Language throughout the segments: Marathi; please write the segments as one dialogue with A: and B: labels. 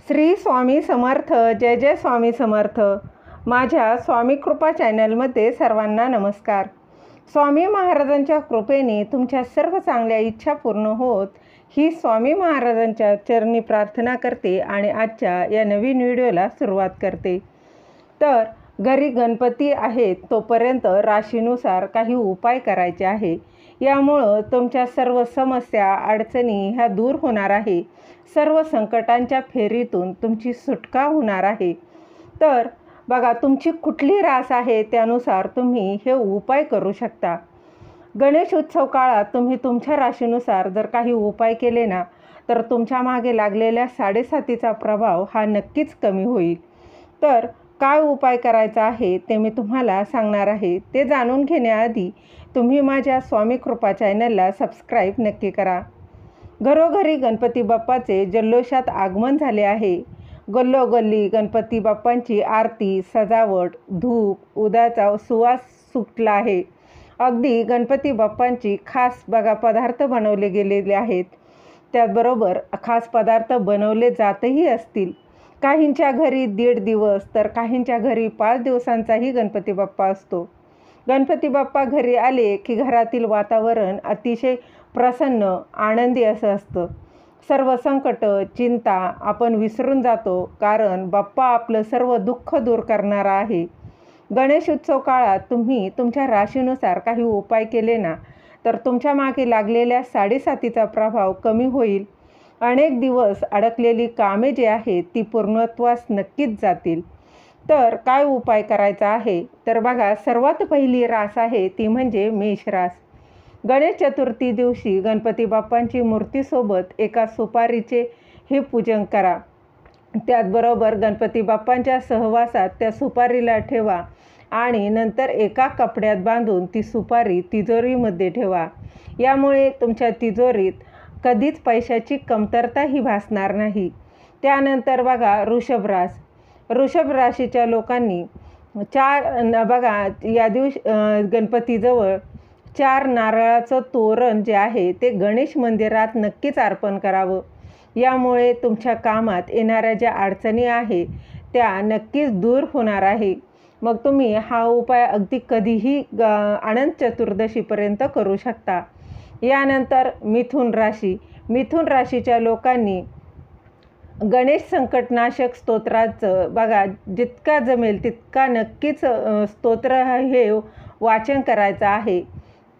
A: श्री स्वामी समर्थ. जय जय स्वामी समर्थ. माझ्या स्वामी कृपा चॅनलमध्ये सर्वांना नमस्कार. स्वामी महाराजांच्या कृपेने तुमच्या सर्व चांगल्या इच्छा पूर्ण होत ही स्वामी महाराजांच्या चरणी प्रार्थना करते आणि आजच्या या नवीन व्हिडिओला सुरुवात करते. तर घरी गणपती आहेत तोपर्यंत राशीनुसार काही उपाय करायचे आहे. यामुळं तुमच्या सर्व समस्या अडचणी ह्या दूर होणार आहे. सर्व संकटांच्या फेरीतून तुमची सुटका होणार आहे. तर बघा, तुमची कुठली रास आहे त्यानुसार तुम्ही हे उपाय करू शकता. गणेश उत्सव काळात तुम्ही तुमच्या राशीनुसार जर काही उपाय केले ना, तर तुमच्या मागे लागलेल्या 7.5चा प्रभाव हा नक्कीच कमी होईल. तर काय उपाय करायचा आहे ते मी तुम्हाला सांगणार आहे. ते जाणून घेण्याआधी तुम्ही माझ्या स्वामी कृपा चॅनलला सबस्क्राईब नक्की करा. घरोघरी गणपती बाप्पाचे जल्लोषात आगमन झाले आहे. गल्लोगल्ली गणपती बाप्पांची आरती, सजावट, धूप, उदाचा सुवास सुटला आहे. अगदी गणपती बाप्पांची खास पदार्थ बनवले गेलेले आहेत. त्याचबरोबर खास पदार्थ बनवले जातही असतील. काहींच्या घरी 1.5 दिवस तर काहींच्या घरी 5 दिवसांचाही गणपती बाप्पा असतो. गणपती बाप्पा घरी आले की घरातील वातावरण अतिशय प्रसन्न, आनंदी असं असतं. सर्व संकट, चिंता आपण विसरून जातो, कारण बाप्पा आपलं सर्व दुःख दूर करणारा आहे. गणेश उत्सव काळात तुम्ही तुमच्या राशीनुसार काही उपाय केले ना, तर तुमच्या मागे लागलेल्या 7.5चा प्रभाव कमी होईल. अनेक दिवस अडकलेली कामे जी आहेत ती पूर्णत्वास नक्कीच जातील. तर काय उपाय करायचा आहे तर बघा, सर्वात पहिली रास आहे ती म्हणजे मेष रास. गणेश चतुर्थी दिवशी गणपती बाप्पांची मूर्तीसोबत एका सुपारीचे हे पूजन करा. त्याचबरोबर गणपती बाप्पांच्या सहवासात त्या सुपारीला ठेवा आणि नंतर एका कपड्यात बांधून ती सुपारी तिजोरीमध्ये ठेवा. यामुळे तुमच्या तिजोरीत कधीच पैशाची कमतरताही भासणार नाही. त्यानंतर बघा, वृषभ रास. वृषभ राशीच्या लोकांनी या दिवशी गणपतीजवळ 4 नारळाचं तोरण जे आहे ते गणेश मंदिरात नक्कीच अर्पण करावं. यामुळे तुमच्या कामात येणाऱ्या ज्या अडचणी आहे त्या नक्कीच दूर होणार आहे. मग तुम्ही हा उपाय अगदी कधीही अनंत चतुर्दशीपर्यंत करू शकता. यानंतर मिथुन राशी. मिथुन राशीच्या लोकांनी गणेश संकटनाशक स्तोत्राचं जितका जमेल तितका नक्कीच स्तोत्र हे वाचन करायचं आहे.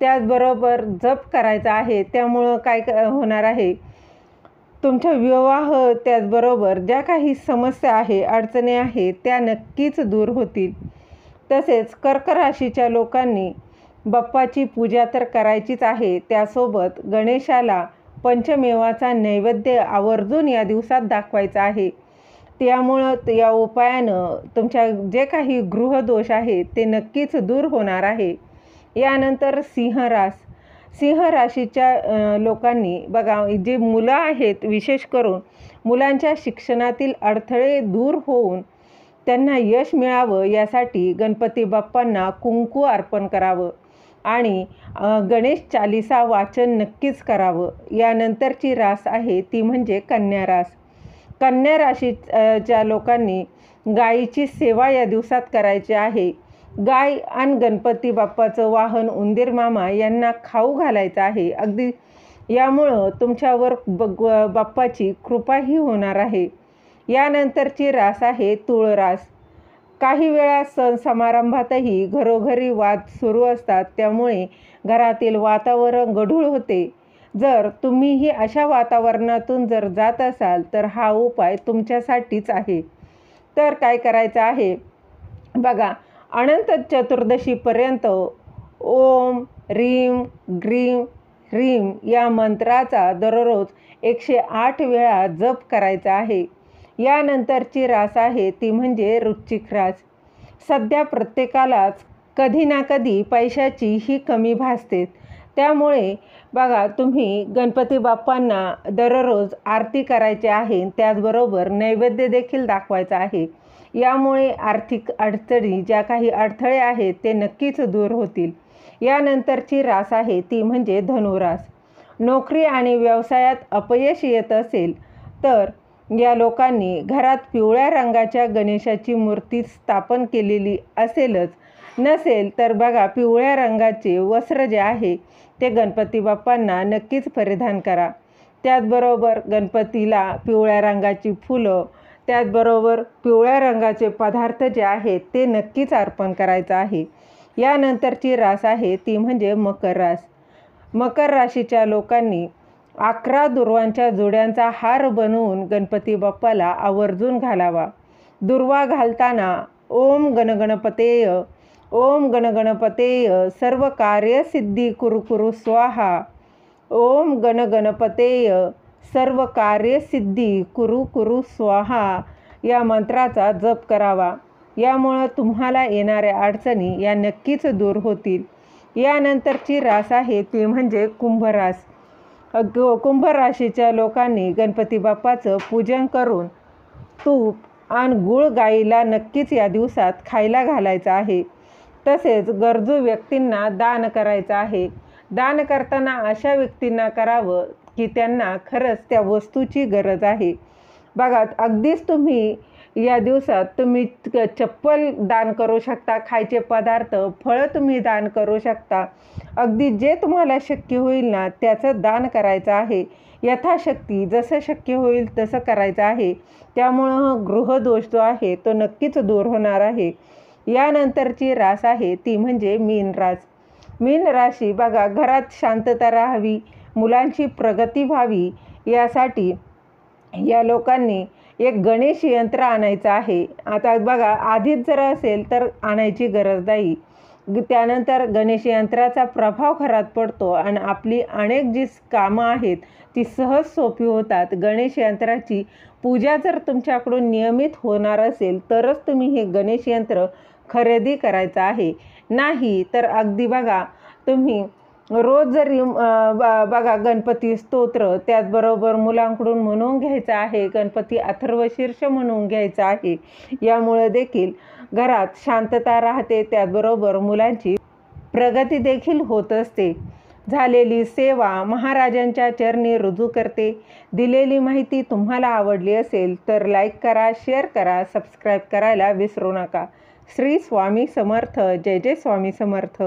A: त्याचबरोबर जप करायचा आहे. त्यामुळं काय होणार आहे, तुमचा विवाह त्याचबरोबर ज्या काही समस्या आहे, अडचणी आहेत त्या नक्कीच दूर होतील. तसेच कर्क राशीच्या लोकांनी बाप्पाची पूजा तर करायचीच आहे. त्यासोबत गणेशाला पंचमेवाचा नैवेद्य आवर्जून या दिवसात दाखवायचा आहे. त्यामुळं या उपायानं तुमच्या जे काही गृहदोष आहेत ते नक्कीच दूर होणार आहे. यानंतर सिंह रास. सिंह राशीच्या लोकांनी जे मुलं आहेत, विशेष करून मुलांच्या शिक्षणातील अडथळे दूर होऊन त्यांना यश मिळावं यासाठी गणपती बाप्पांना कुंकू अर्पण करावं आणि गणेश चालिसा वाचन नक्कीच करावं. यानंतरची रास आहे ती म्हणजे कन्या रास. कन्या राशीच्या लोकांनी गायीची सेवा या दिवसात करायची आहे. गाय आणि गणपती बाप्पाचं वाहन उंदीर मामा यांना खाऊ घालायचं आहे. अगदी यामुळं तुमच्यावर बाप्पाची कृपाही होणार आहे. यानंतरची रास आहे तुळ रास. काही वेळा सण समारंभातही घरोघरी वाद सुरू असतात, त्यामुळे घरातील वातावरण गढूळ होते. जर तुम्हीही अशा वातावरणातून जर जात असाल तर हा उपाय तुमच्यासाठीच आहे. तर काय करायचं आहे बघा, अनंत चतुर्दशीपर्यंत ओम रीम ग्रीम ह्रीम या मंत्राचा दररोज 108 वेळा जप करायचा आहे. यानंतरची रास आहे ती म्हणजे वृश्चिक रास. सध्या प्रत्येकालाच कधी ना कधी पैशाची ही कमी भासते. त्यामुळे तुम्ही गणपती बाप्पांना दररोज आरती करायची आहे. त्याचबरोबर नैवेद्य देखील दाखवायचा आहे. यामुळे आर्थिक अडचणी, ज्या काही अडथळे आहेत ते नक्कीच दूर होतील. यानंतरची रास आहे ती म्हणजे धनुरास. नोकरी आणि व्यवसायात अपयश येत असेल तर या लोकांनी घरात पिवळ्या रंगाच्या गणेशाची मूर्ती स्थापन केलेली असेलच, नसेल तर बघा पिवळ्या रंगाचे वस्त्र जे आहे ते गणपती बाप्पांना नक्कीच परिधान करा. त्याचबरोबर गणपतीला पिवळ्या रंगाची फुलं, त्याचबरोबर पिवळ्या रंगाचे पदार्थ जे आहेत ते नक्कीच अर्पण करायचं आहे. यानंतरची रास आहे ती म्हणजे मकर रास. मकर राशीच्या लोकांनी 11 दुर्वांच्या जोड्यांचा हार बनवून गणपती बाप्पाला आवर्जून घालावा. दुर्वा घालताना ओम गणगणपतेय, ओम गणगणपतेय सर्व कार्यसिद्धी कुरु कुरु स्वाहा, ओम गणगणपतेय सर्व कार्यसिद्धी कुरु कुरु स्वाहा या मंत्राचा जप करावा. यामुळं तुम्हाला येणाऱ्या अडचणी या नक्कीच दूर होतील. यानंतरची रास आहे ती म्हणजे कुंभरास. कुंभ राशीच्या लोकांनी गणपती बाप्पाचं पूजन करून तूप आणि गूळ गाईला नक्कीच या दिवसात खायला घालायचं आहे. तसेच गरजू व्यक्तींना दान करायचं आहे. दान करताना अशा व्यक्तींना करावं की त्यांना खरंच त्या वस्तूची गरज आहे. बघा, अगदीच तुम्ही या दिवसात तुम्ही चप्पल दान करू शकता, खायचे पदार्थ, फळं तुम्ही दान करू शकता. अगदी जे तुम्हाला शक्य होईल ना त्याचं दान करायचं आहे. यथाशक्ती जसं शक्य होईल तसं करायचं आहे. त्यामुळं गृहदोष जो आहे तो नक्कीच दूर होणार आहे. यानंतरची रास आहे ती म्हणजे मीन रास. मीन राशी बघा, घरात शांतता राहावी, मुलांची प्रगती व्हावी यासाठी या लोकांनी एक गणेश यंत्र आणायचं आहे. आता बघा, आधीच जर असेल तर आणायची गरज नाही. त्यानंतर गणेश यंत्राचा प्रभाव घरात पडतो आणि आपली अनेक जी कामं आहेत ती सहज सोपी होतात. गणेश यंत्राची पूजा जर तुमच्याकडून नियमित होणार असेल तरच तुम्ही हे गणेश यंत्र खरेदी करायचं आहे. नाही तर अगदी बघा, तुम्ही रोज जरी बघा गणपती स्तोत्र, त्याचबरोबर मुलांकडून म्हणून घ्यायचं आहे, गणपती अथर्वशीर्ष म्हणून घ्यायचं आहे. यामुळे देखील घरात शांतता राहते, त्याचबरोबर मुलांची प्रगती देखील होत असते. झालेली सेवा महाराजांच्या चरणी रुजू करते. दिलेली माहिती तुम्हाला आवडली असेल तर लाईक करा, शेअर करा, सबस्क्राईब करायला विसरू नका. श्री स्वामी समर्थ. जय जय स्वामी समर्थ.